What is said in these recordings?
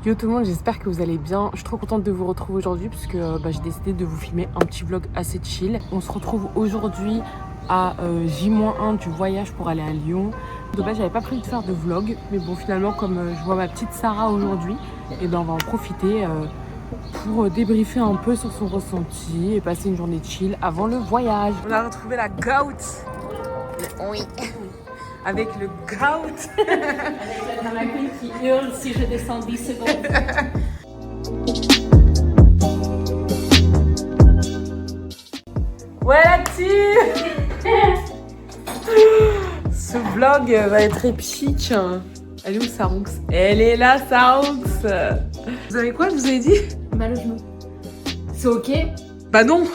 Yo tout le monde, j'espère que vous allez bien. Je suis trop contente de vous retrouver aujourd'hui puisque j'ai décidé de vous filmer un petit vlog assez chill. On se retrouve aujourd'hui à J-1 du voyage pour aller à Lyon. De base, j'avais pas prévu de faire de vlog, mais bon, finalement, comme je vois ma petite Sarah aujourd'hui, et ben on va en profiter pour débriefer un peu sur son ressenti et passer une journée chill avant le voyage. On a retrouvé la goat. Oui. Avec le gout. Avec la Tamagui qui hurle si je descends 10 secondes. Ouais la team. Ce vlog va être épique. Elle est où Saroux? Elle est là Saroux. Vous avez quoi? Je vous ai dit? Mal au genou. C'est ok. Bah non.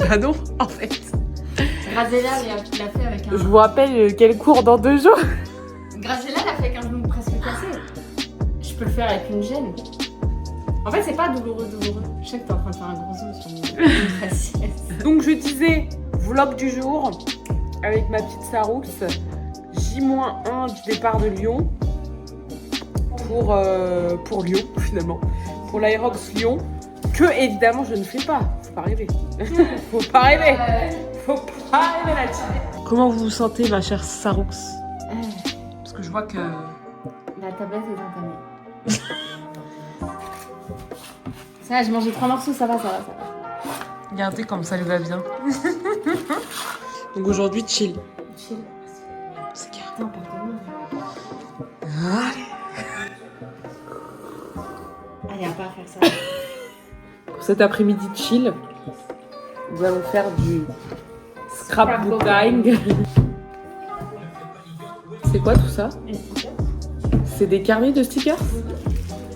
Bah non en fait. Grazella l'a fait avec un... Je vous rappelle qu'elle court dans 2 jours. Grazella l'a fait avec un genou presque cassé. Je peux le faire avec une gêne. En fait, c'est pas douloureux. Je sais que t'es en train de faire un gros zoom sur mon faciès. Donc je disais, vlog du jour avec ma petite Saroux. J-1 du départ de Lyon. Pour Lyon finalement. Pour l'Aérox Lyon. Que évidemment je ne fais pas. Faut pas rêver. Faut pas rêver. Faut pas rêver là-dessus. Comment vous vous sentez, ma chère Saroux? Parce que je vois que... La tablette est entamée. Ça va, j'ai mangé 3 morceaux, ça va. Regardez comme ça lui va bien. Donc aujourd'hui, chill. Chill. C'est carré. Attends, pardon. Allez, on va faire ça. Pour cet après-midi chill, nous allons faire du scrapbooking. C'est quoi tout ça? C'est des carnets de stickers?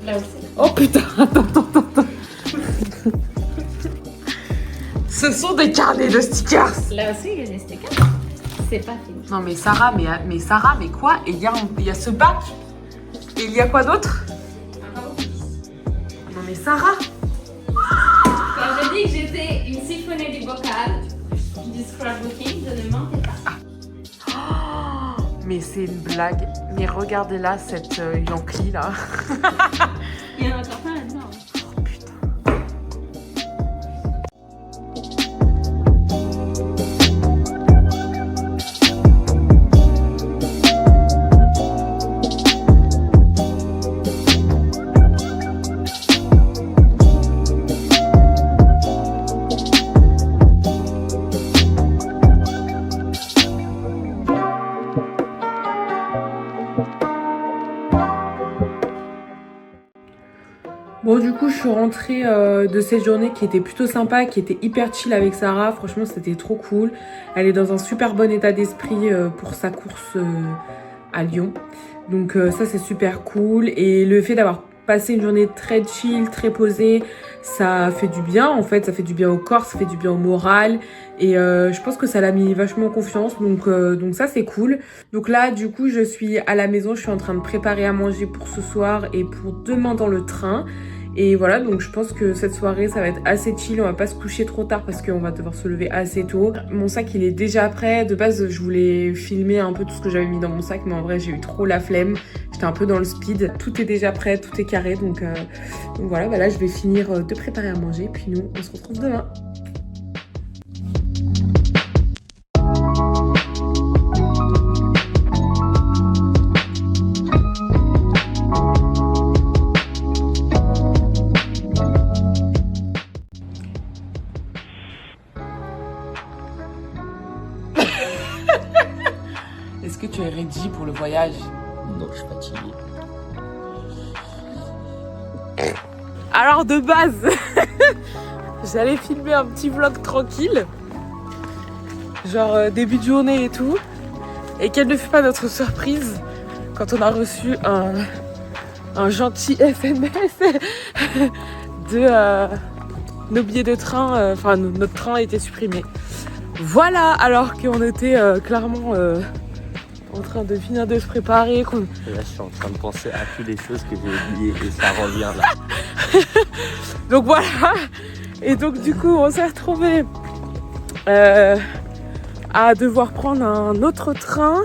Là aussi. Oh putain, attends. Ce sont des carnets de stickers. Là aussi, il y a des stickers. C'est pas fini. Non mais Sarah, mais quoi? Et il y a ce bac. Et il y a quoi d'autre? Non mais Sarah. Quand j'ai dit que j'étais une siphonnée du bocal du scrapbooking, je ne mentais pas. Oh, mais c'est une blague. Mais regardez là cette Yankee là. Il y en a encore plein là-dedans. Oh putain. Bon du coup je suis rentrée de cette journée qui était plutôt sympa, qui était hyper chill avec Sarah, franchement c'était trop cool. Elle est dans un super bon état d'esprit pour sa course à Lyon. Donc ça c'est super cool et le fait d'avoir passé une journée très chill, très posée, ça fait du bien en fait, ça fait du bien au corps, ça fait du bien au moral et je pense que ça l'a mis vachement en confiance donc ça c'est cool. Donc là du coup je suis à la maison, je suis en train de préparer à manger pour ce soir et pour demain dans le train. Et voilà, donc je pense que cette soirée, ça va être assez chill. On va pas se coucher trop tard parce qu'on va devoir se lever assez tôt. Mon sac, il est déjà prêt. De base, je voulais filmer un peu tout ce que j'avais mis dans mon sac, mais en vrai, j'ai eu trop la flemme. J'étais un peu dans le speed. Tout est déjà prêt, tout est carré. Donc voilà, là, je vais finir de préparer à manger. Puis nous, on se retrouve demain. Est-ce que tu es ready pour le voyage? Non, je suis fatigué. Alors de base, j'allais filmer un petit vlog tranquille, genre début de journée et tout, et quelle ne fut pas notre surprise quand on a reçu un gentil SMS de nos billets de train, enfin notre train a été supprimé. Voilà, alors qu'on était clairement en train de finir de se préparer. Et là, je suis en train de penser à toutes les choses que j'ai oubliées et ça revient là. Donc voilà. Et donc du coup, on s'est retrouvés à devoir prendre un autre train.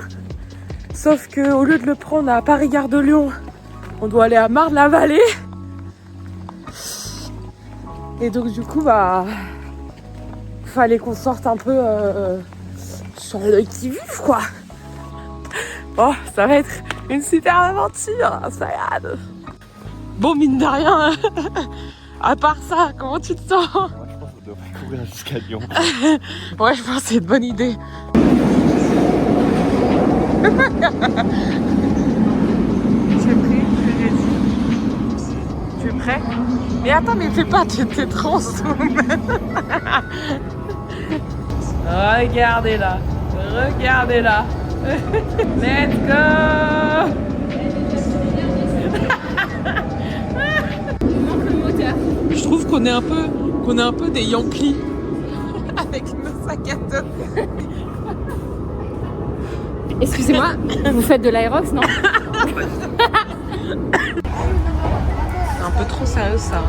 Sauf qu'au lieu de le prendre à Paris-Gare de Lyon, On doit aller à Marne-la-Vallée. Et donc du coup, bah, fallait qu'on sorte un peu sur le qui-vive, quoi. Bon, ça va être une super aventure, ça y est. Bon, mine de rien, à part ça, comment tu te sens? Moi, je pense qu'on devrait courir jusqu'à Lyon. Ouais, je pense que c'est une bonne idée. Tu es prêt? Tu es prêt? Mais attends, mais fais pas, t'es trop en zoom. Regardez-la, regardez-la. Let's go! Je trouve qu'on est un peu des Yankees avec nos sacs à dos. Excusez-moi, vous faites de l'aérox, non? C'est un peu trop sérieux ça.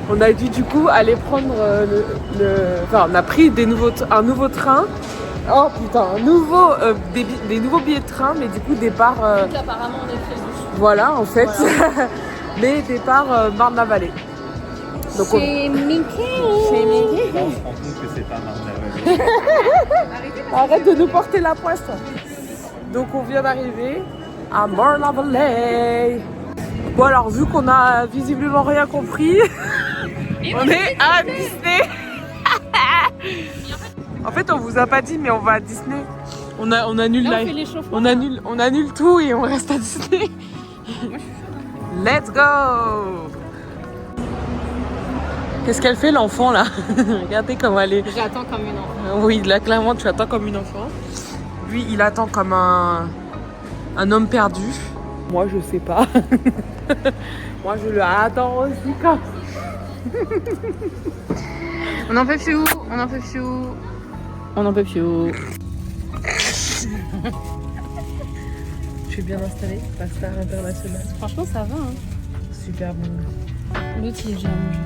On a dû du coup aller prendre enfin on a pris un nouveau train. Oh putain, des nouveaux billets de train, mais du coup départ. Donc apparemment on est prévu. Voilà en fait. Voilà. Mais départ Marne-la-Vallée. Donc Chez Mickey. Chez Mickey. On se rend compte que c'est pas Marne-la-Vallée. Arrête de nous porter la poisse. Donc on vient d'arriver à Marne-la-Vallée. Bon alors vu qu'on a visiblement rien compris, on est à Disney. En fait on vous a pas dit mais on va à Disney. On annule Là, live. On annule tout et on reste à Disney. Let's go. Qu'est-ce qu'elle fait l'enfant là? Regardez comment elle est. J'attends comme une enfant. Oui, là clairement tu attends comme une enfant. Lui il attend comme un homme perdu. Moi je sais pas. Moi je le attends aussi comme. On en peut plus où? On en peut plus où? On en peut plus où? Je suis bien installée, la star internationale. Franchement ça va hein. Super bon. L'autre il est déjà mangé.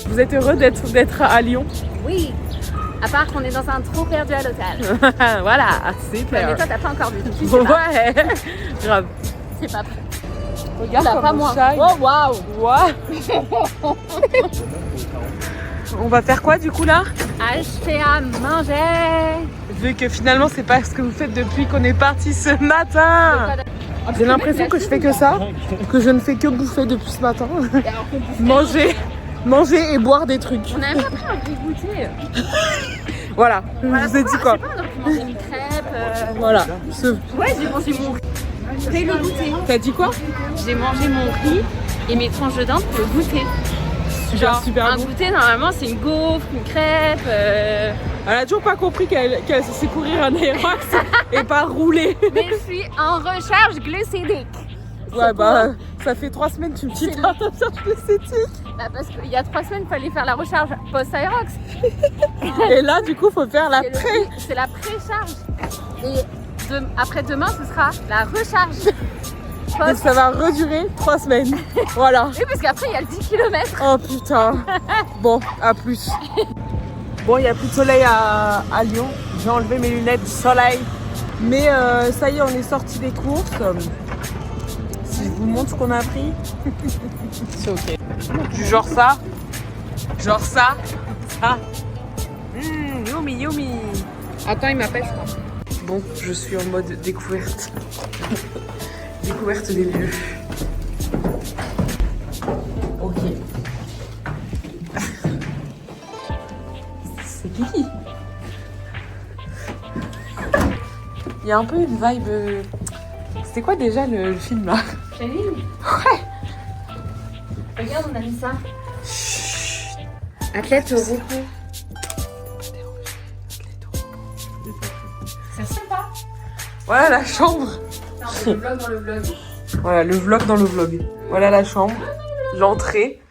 Vous êtes heureux d'être à Lyon? Oui. À part qu'on est dans un trou perdu à l'hôtel. Voilà, Ouais, super. mais toi t'as pas encore vu. Tu sais pas. Ouais, grave. C'est pas prêt. Regarde Là, comme pas on moi. shine. Oh waouh. Ouais. On va faire quoi du coup là? Acheter à manger. Vu que finalement c'est pas ce que vous faites depuis qu'on est parti ce matin. J'ai l'impression que je fais que ça, que je ne fais que bouffer depuis ce matin. Manger et boire des trucs. On a même pas pris un petit goûter. Voilà, je vous ai dit quoi. Je sais pas, on aurait pu manger une crêpe. Voilà. Ouais, j'ai mangé mon riz. J'ai le goûter. T'as dit quoi? J'ai mangé mon riz et mes tranches de dinde pour le goûter. Super un bon. goûter, normalement, c'est une gaufre, une crêpe. Elle a toujours pas compris qu'elle sait courir un aérox et pas rouler. Mais je suis en recharge glycémique. Ouais, bah, ça fait 3 semaines que tu me dis t'as une recharge glycémique. Bah, parce qu'il y a 3 semaines, il fallait faire la recharge post-aérox. Et là, du coup, faut faire la pré. C'est la pré-charge. Et après demain, ce sera la recharge. Donc ça va redurer 3 semaines. Voilà. Oui, parce qu'après, il y a le 10 km. Oh putain. Bon, à plus. Bon, il n'y a plus de soleil à Lyon. J'ai enlevé mes lunettes soleil. Mais ça y est, on est sorti des courses. Si je vous montre ce qu'on a pris, c'est ok. Du genre ça. Genre ça. Ça. Yummy, yummy. Attends, il m'appelle, je crois. Bon, je suis en mode découverte. Découverte des lieux. Ok. C'est qui? Il y a un peu une vibe C'était quoi déjà le film là? Chérie. Ouais. Regarde, on a mis ça. Athlète au repos. C'est sympa. Voilà la chambre. C'est le vlog dans le vlog. Voilà le vlog dans le vlog. Voilà la chambre. L'entrée.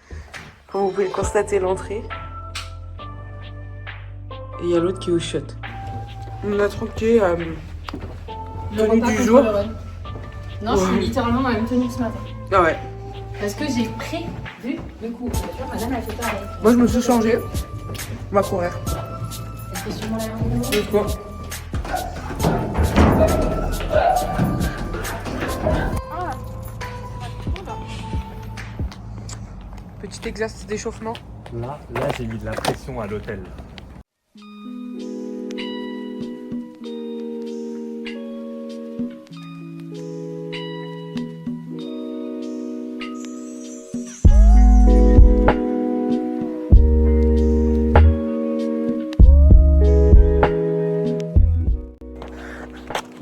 Comme vous pouvez le constater, l'entrée. Et il y a l'autre qui est au shot. On a troqué tenue du jour. Non, je suis littéralement dans la même tenue que ce matin. Ah ouais. Parce que j'ai prévu le coup. Bien sûr, madame a fait pareil. Moi je me suis changée. On va courir. Est-ce que sûrement la Let's go. Petit exercice d'échauffement. Là j'ai mis de la pression à l'hôtel.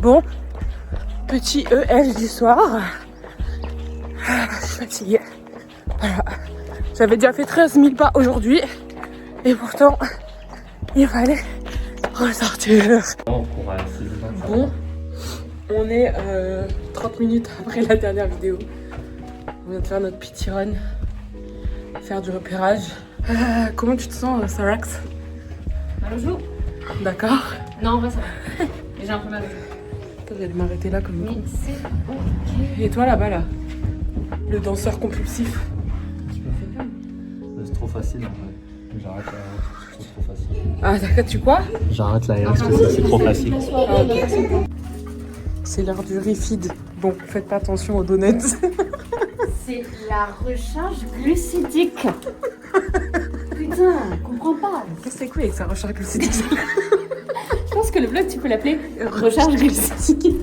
Bon, petit EF du soir. Je suis fatiguée. Voilà. J'avais déjà fait 13 000 pas aujourd'hui. Et pourtant, il fallait ressortir. Bon, on est 30 minutes après la dernière vidéo. On vient de faire notre petit run. Faire du repérage. Comment tu te sens, Sarax? Mal au genou. D'accord. Non, en vrai, ça va. Mais j'ai un peu mal au genou. J'allais m'arrêter là comme Mais con. c'est ok. Et toi là-bas là? Le danseur compulsif. C'est trop facile en vrai. J'arrête la RS, c'est trop facile. Ah d'accord, tu quoi? J'arrête la RS, c'est trop facile. Ah, ok. C'est l'heure du refeed. Bon, faites pas attention aux donuts. C'est la recharge glucidique. Putain, je comprends pas. Qu'est-ce que c'est quoi avec sa recharge glucidique? Je pense que le vlog, tu peux l'appeler recharge glucidique.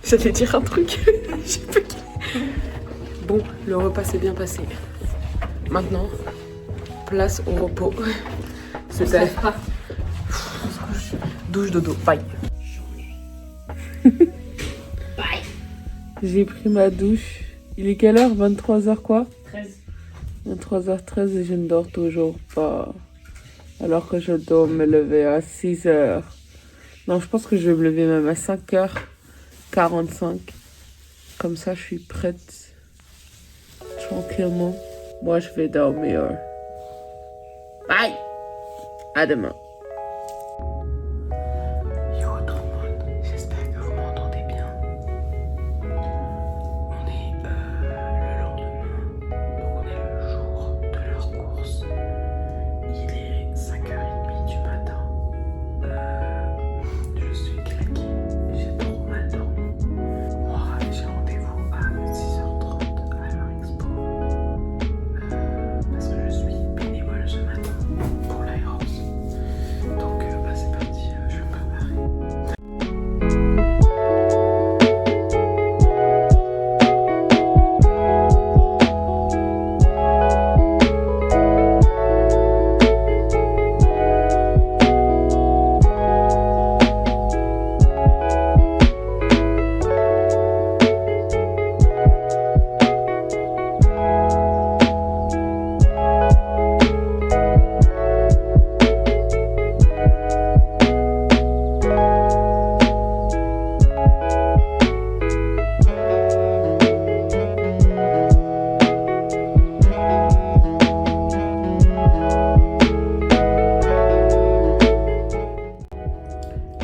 J'allais dire un truc. Je sais plus. Bon, le repas s'est bien passé. Maintenant, place au repos. C'était pas. douche dodo. Bye. Bye. J'ai pris ma douche. Il est quelle heure? 23h quoi? 13. 23h13 et je ne dors toujours pas. Alors que je dois me lever à 6h. Non, je pense que je vais me lever même à 5h45. Comme ça, je suis prête. Tranquillement. Moi, je vais dormir. Bye! À demain. Yo tout le monde, j'espère que vous m'entendez bien. On est le lendemain, donc on est le jour de leur course. Il est 5h30 du matin. Je suis claquée, j'ai trop mal dormi. Moi, j'ai rendez-vous à 6h30 à leur expo. Parce que je suis bénévole ce matin pour l'Aéros. Donc c'est parti, je vais me préparer.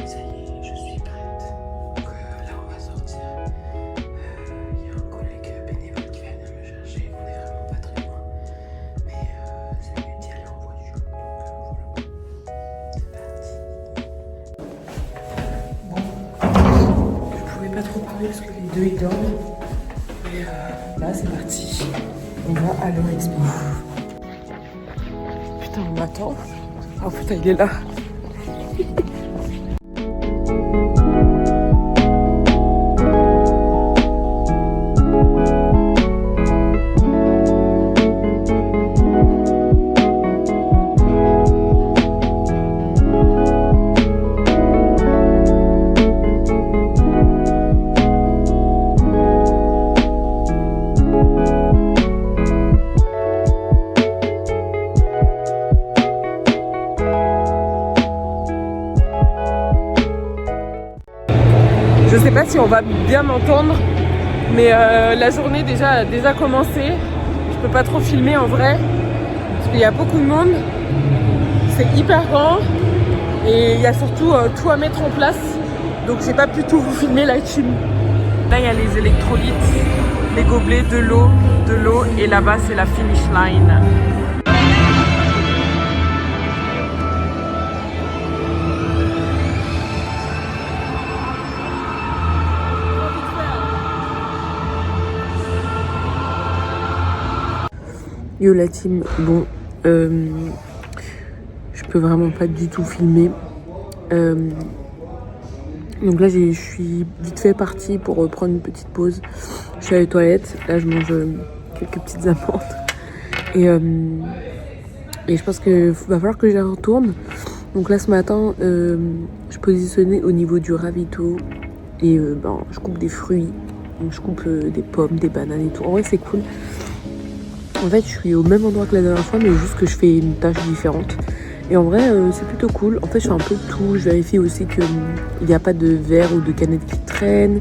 Ça y est, je suis prête. Donc là, on va sortir. Il y a un collègue bénévole qui va venir me chercher. On est vraiment pas très loin. Mais ça mieux d'y aller en voiture. Donc voilà. C'est parti. Bon, je pouvais pas trop parler parce que les deux ils dorment. Mais là, c'est parti. On va à leur expo. Putain, on m'attend. Oh putain, il est là. Je sais pas si on va bien m'entendre, mais la journée a déjà commencé. Je peux pas trop filmer en vrai, parce qu'il y a beaucoup de monde. C'est hyper grand et il y a surtout tout à mettre en place. Donc j'ai pas pu tout vous filmer la team. Là il y a les électrolytes, les gobelets, de l'eau et là-bas c'est la finish line. Yo la team, bon, je peux vraiment pas du tout filmer. Donc là je suis vite fait partie pour prendre une petite pause. Je suis à les toilettes, là je mange quelques petites amandes. Et je pense qu'il va falloir que j'y retourne. Donc là ce matin, je positionnais au niveau du ravito. Et je coupe des fruits. Donc je coupe des pommes, des bananes et tout. En vrai c'est cool. En fait, je suis au même endroit que la dernière fois, mais juste que je fais une tâche différente. Et en vrai, c'est plutôt cool. En fait, je fais un peu de tout. Je vérifie aussi qu'il n'y a pas de verre ou de canette qui traînent.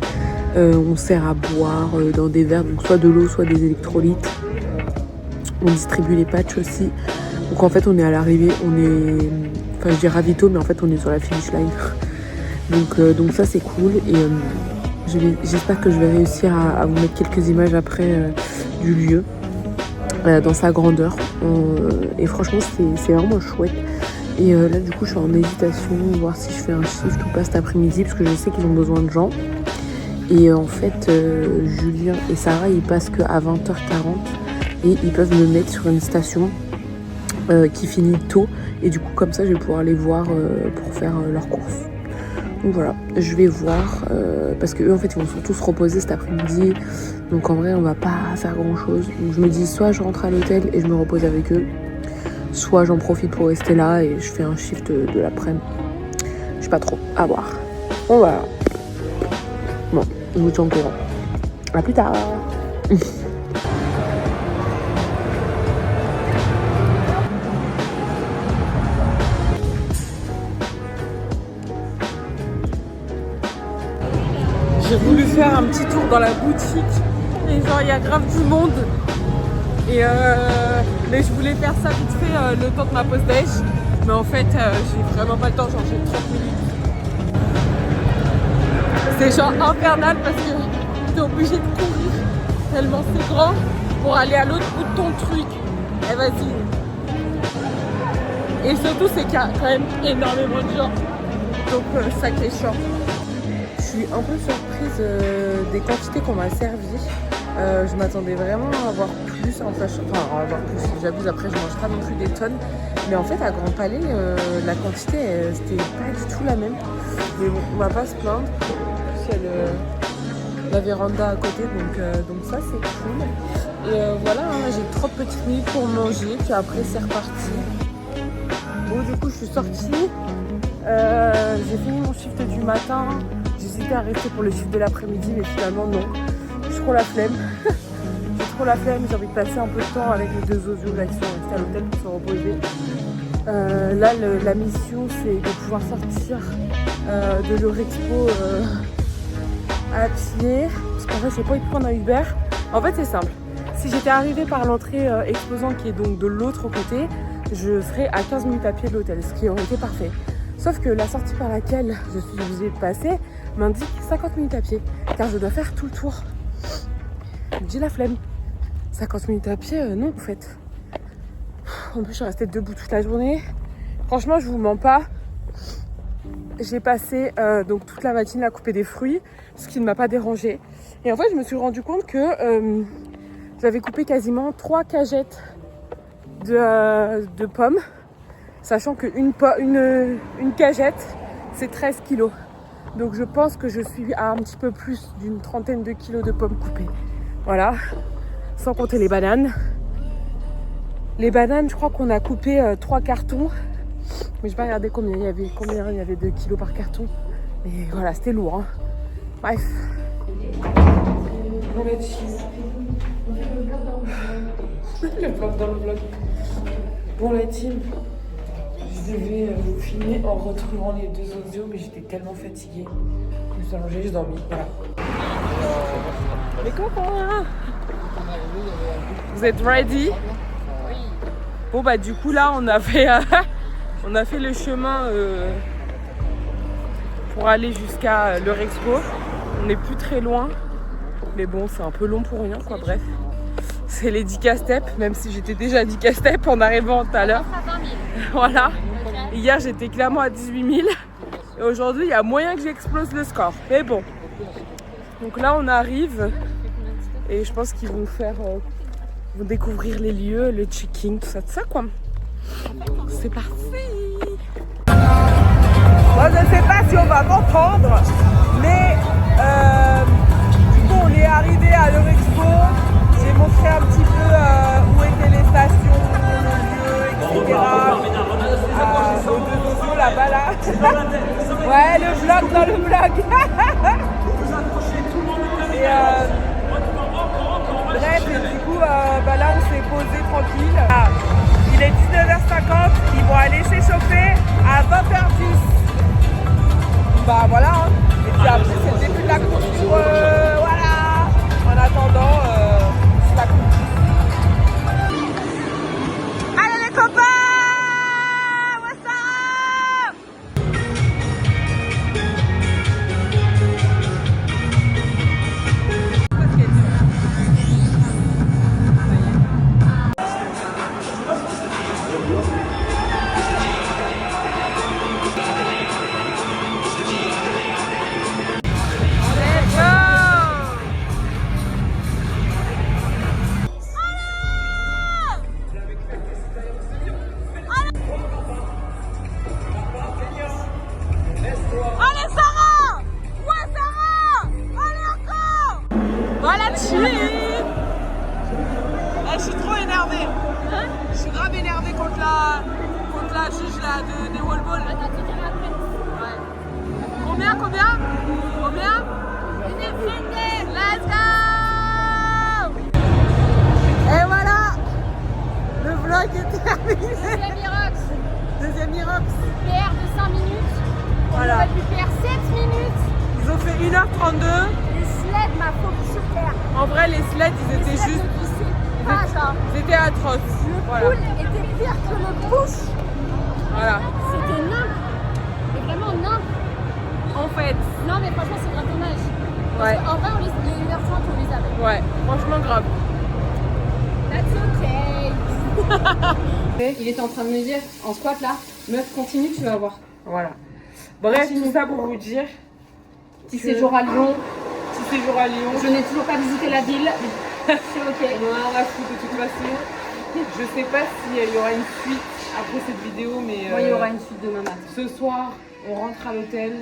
On sert à boire dans des verres, donc soit de l'eau, soit des électrolytes. On distribue les patchs aussi. Donc en fait, on est à l'arrivée. Enfin, je dis ravito, mais en fait, on est sur la finish line. Donc ça, c'est cool. Et j'espère que je vais réussir à vous mettre quelques images après du lieu. Dans sa grandeur et franchement c'est vraiment chouette. Et là du coup je suis en hésitation, voir si je fais un shift ou pas cet après-midi, parce que je sais qu'ils ont besoin de gens. Et en fait Julien et Sarah ils passent qu'à 20h40 et ils peuvent me mettre sur une station qui finit tôt, et du coup comme ça je vais pouvoir les voir pour faire leurs courses. Donc voilà, je vais voir parce qu'eux en fait ils vont surtout se reposer cet après-midi. Donc en vrai on va pas faire grand chose. Donc je me dis soit je rentre à l'hôtel et je me repose avec eux, soit j'en profite pour rester là et je fais un shift de l'après-midi. Je sais pas trop, à voir. Bon voilà. Bon, je vous tiens au courant. À plus tard. J'ai voulu faire un petit tour dans la boutique et genre il y a grave du monde. Et mais je voulais faire ça vite fait le temps de ma pause déj. Mais en fait j'ai vraiment pas le temps, genre j'ai 30 minutes. C'est genre infernal parce que t'es obligé de courir tellement c'est grand pour aller à l'autre bout de ton truc. Et vas-y. Et surtout c'est qu'il y a quand même énormément de gens. Donc ça qui est chiant. Je suis un peu surprise des quantités qu'on m'a servi. Je m'attendais vraiment à avoir plus, à avoir plus, j'abuse, après je mange pas non plus des tonnes. Mais en fait à Grand Palais, la quantité c'était pas du tout la même. Mais bon, on va pas se plaindre. En plus il y a la véranda à côté, donc ça c'est cool. Et voilà, hein, j'ai 30 petites minutes pour manger, puis après c'est reparti. Bon du coup je suis sortie, j'ai fini mon shift du matin. J'hésitais à rester pour le shift de l'après-midi, mais finalement non. J'ai trop la flemme. J'ai envie de passer un peu de temps avec les deux osios là qui sont restés à l'hôtel pour se reposer. Là, la mission c'est de pouvoir sortir de l'Eurexpo à pied. Parce qu'en fait, j'ai pas envie de prendre un Uber. En fait, c'est simple. Si j'étais arrivée par l'entrée exposant qui est donc de l'autre côté, je serais à 15 minutes à pied de l'hôtel, ce qui aurait été parfait. Sauf que la sortie par laquelle je suis obligée de passer m'indique 50 minutes à pied, car je dois faire tout le tour. J'ai la flemme. 50 minutes à pied, non en fait. En plus je suis restée debout toute la journée. Franchement je vous mens pas. J'ai passé donc toute la matinée à couper des fruits, ce qui ne m'a pas dérangée. Et en fait je me suis rendu compte que j'avais coupé quasiment 3 cagettes de pommes. Sachant qu'une cagette c'est 13 kilos. Donc je pense que je suis à un petit peu plus d'une trentaine de kilos de pommes coupées. Voilà, sans compter les bananes. Les bananes, je crois qu'on a coupé 3 cartons. Mais je vais pas regarder combien il y avait de kilos par carton. Mais voilà, c'était lourd. Hein. Bref. Bon, la team. Le vlog dans le vlog. Bon, la team. Je devais vous filmer en retrouvant les deux osios, mais j'étais tellement fatiguée. me suis allongée, j'ai dormi. Voilà. Les copains, vous êtes ready? Oui. Bon bah du coup là on a fait le chemin pour aller jusqu'à l'Eurexpo. On n'est plus très loin, mais bon c'est un peu long pour rien quoi. Bref, c'est les 10K steps, même si j'étais déjà à 10K steps en arrivant tout à l'heure. Voilà. Okay. Hier j'étais clairement à 18 000 et aujourd'hui il y a moyen que j'explose le score. Mais bon. Donc là on arrive et je pense qu'ils vont faire, vont découvrir les lieux, le checking, tout ça quoi. C'est parti. Moi je ne sais pas si on va m'entendre, mais du coup on est arrivé à l'Eurexpo. J'ai montré un petit peu où étaient les stations, le lieu, etc. Aux deux oiseaux là-bas là. Ouais, le vlog dans le vlog. Et bref, et du coup là on s'est posé tranquille. Ah, il est 19h50, ils vont aller s'échauffer à 20h10. Bah voilà, hein. Et puis après c'est le début de la course. Voilà. En attendant, c'est la course. Allez les copains! What's up? Je suis trop énervée. Hein? Je suis grave énervée contre la juge là, des wall balls. Attends, tu diras après. Ouais. Combien? Let's go! Et voilà! Le vlog est terminé. Deuxième Irox. PR de 5 minutes. Voilà. On aurait pu faire 7 minutes. Ils ont fait 1h32. Les sleds, ma phobie sur terre. En vrai, les sleds, ils étaient juste... C'était atroce. Le pool était pire que le push. Voilà. C'était nimp. Mais vraiment nimp. En fait. Non mais franchement c'est grave dommage. Ouais. En vrai les 1h30 on les avait. Ouais, franchement grave. That's okay. Il était en train de me dire en squat là, meuf continue tu vas voir. Voilà. Bref, tout ça pour vous dire. Petit séjour à Lyon. Je n'ai toujours pas visité la ville. C'est ok. On va foutre de toute façon. Je sais pas s'il y aura une suite après cette vidéo, mais il y aura une suite demain matin. Ce soir, on rentre à l'hôtel.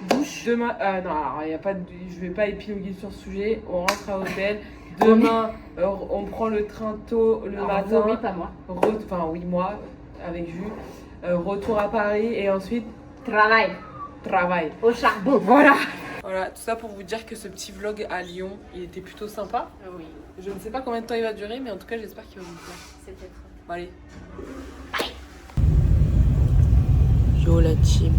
Douche. Demain, non, alors, y a pas de, je vais pas épiloguer sur ce sujet. On rentre à l'hôtel. Demain, on prend le train tôt le matin. Oui, pas moi. Enfin, oui, moi, avec Jules. Retour à Paris et ensuite. Travail. Au charbon. Voilà. Voilà, tout ça pour vous dire que ce petit vlog à Lyon, il était plutôt sympa. Oui. Je ne sais pas combien de temps il va durer, mais en tout cas, j'espère qu'il va vous plaire. C'était trop. Bon, allez. Yo la team.